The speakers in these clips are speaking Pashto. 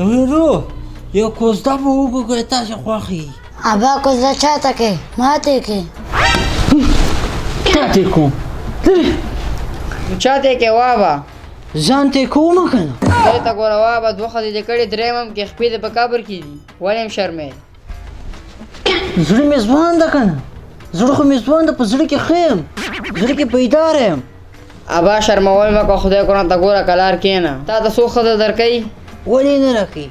ورو یو کوزده به وګورئ تاسې خوښ ابا کوزده چاته کې ماته کې چاته کوم چاته کې وابا ځان ته کوم که نه خدای ته ګوره وابا دوه ښځې دې کړې درېیم هم کې خپې دې په قبر کې دي ولې هم شرمې زړه مې ځوان ده که نه زړه خو مې ځوان ده په زړه کې ښه یم زړه کې بیداره یم ابا شرمول مه کوه خدای قرآن ته ګوره کلار کښېنه تا ته څو ښځه درکوي ولې نه راکوي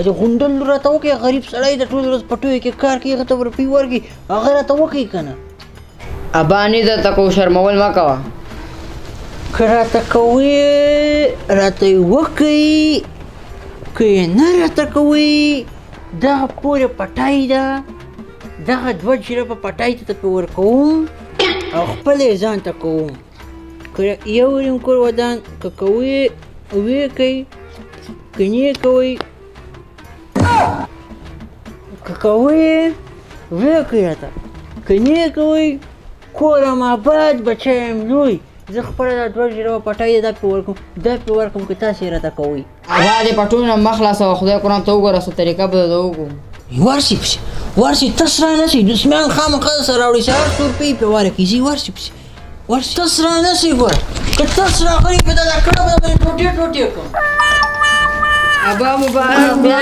چې غونډل راته وکړي غریب سړی د ټول ورځ پټیو کې کار کوي هغه ته روپۍ ورکړي هغه راته وکړي که نه ابا نه درته کوو شرمول مه کوه که راته کوئ راته یې وکړئ که یې نه راته کوئ دغه پورې پټی ده دغه 2 جرابه پټی ته پې ورکوم او خپله یې ځان ته کوم که یو ریم کور ودان که کوئ ویې کوئ که نه یې کوئ که کوئ ویې کوئ راته که نه یې کوئ کور ام آباد بچی یم لوی زه خپله دا 2 جرابه پټی دی دا پې ورکوم که تاسې یې راته کوئ ابا دې پټونو نه مه خلاصوه خدای قرآن ته وګوره څه طریقه به درته وکړو ورسې پسې ورسې تس را نسئ دسمیان خامخا سره راوړي چې هر څو روپۍ پې ورکړي ځي ورسې پسې ورسې تس را نسئ ګوره که تس راغلي پې دا کړه به درباندې ټوټې ټوټې کړم ابا مبارک بیا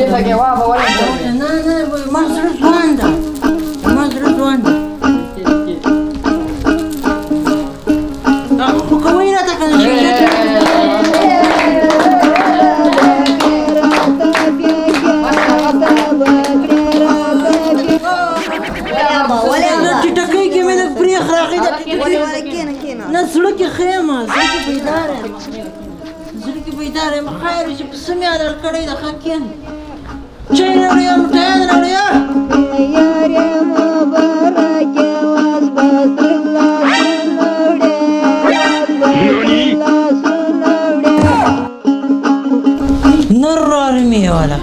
پیسه کې وابه ولې نه ما زړه ځوان ده ما زړه ځوان ده خو کوئ راته که ټټکۍ کې مې لږ پرېښ راغی نه زړه کې ښه یم زړه کې بیداره یم زړه کې بیداره یم خیر چې پسه مې حلال کړی ده ښه کښېنه چای راوړی مټیان راوړی نر رارمی والا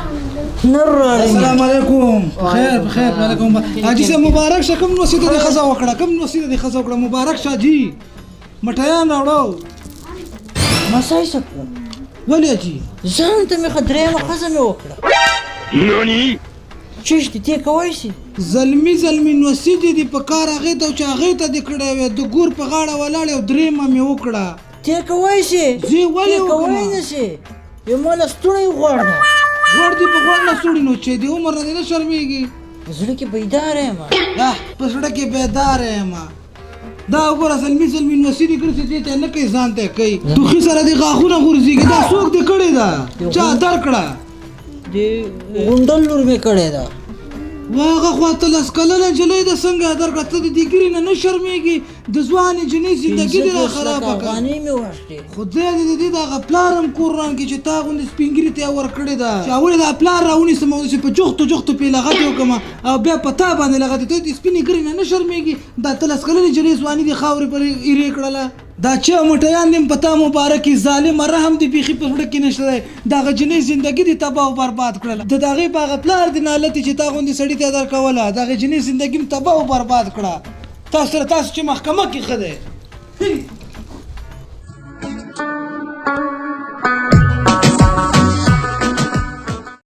نر رارمی السلام علیکم بخیر بخیر وعلیکم حاجی صاحب مبارک شه کوم نصیحت دې خزا وکړه کوم نصیحت دې خزا وکړه مبارک شه جی مټیان راوړو مسای سکو ولې جی ځان ته مې ښه درېیمه ښځه مې وکړه چیش دي تی کولی شي زلمی نصیحت دې په کار هغې ته چې هغې ته دې کړی وې د ګور په غاړه ولاړې او درېیمه مې وکړه تی کولی شي زه ولې وکړم کولی نه شي یو ما له ستوڼی غوړ ده غوړ دې په غوړ نه سوړي نو چې دې عمر نه دې نه شرمېږي زړه کې بیداره یم په زړه کې بیداره یم دا وګوره زلمی نصیحت دې کړی چې دې ته نه کوي ځان ته کوي ټوخي سره دې غاښونه غورځېږي دا څوک دې کړې ده چا درکړه د غونډل لور مې کړې ده واغه خو 13 کلنه نجلۍ ده څنګه درکړه ته د ډیګري نه شرمېږي د ځوانې جنۍ زندګي دې را خرابه کړه افغانۍ مې واخیستې خدای دې دې دغه پلار هم کور رانکړي چې تا غوندې سپین ږیري ته یې ورکړې ده چې اول دا پلار راونیسم او چې په جوختو پې لغتې وکړم او بیا په تا باندې لغتې ته د سپینې ږیرې نه شرمېږي دا 13 کلنې نجلۍ ځواني دې خاورې پرې ایرې کړله دا چې مټیان دې په تا مبارکي ظالم رحم دې بیخي په زړه کې نشته دی دغه جنۍ زندګي دې تباه او برباد کړله د هغې په هغه پلار دې نالتې چې تا غوندې سړي ته درکوله دغه جنۍ زندګي م تباه او برباد کړه تاسو چې محکمه کې ښه دی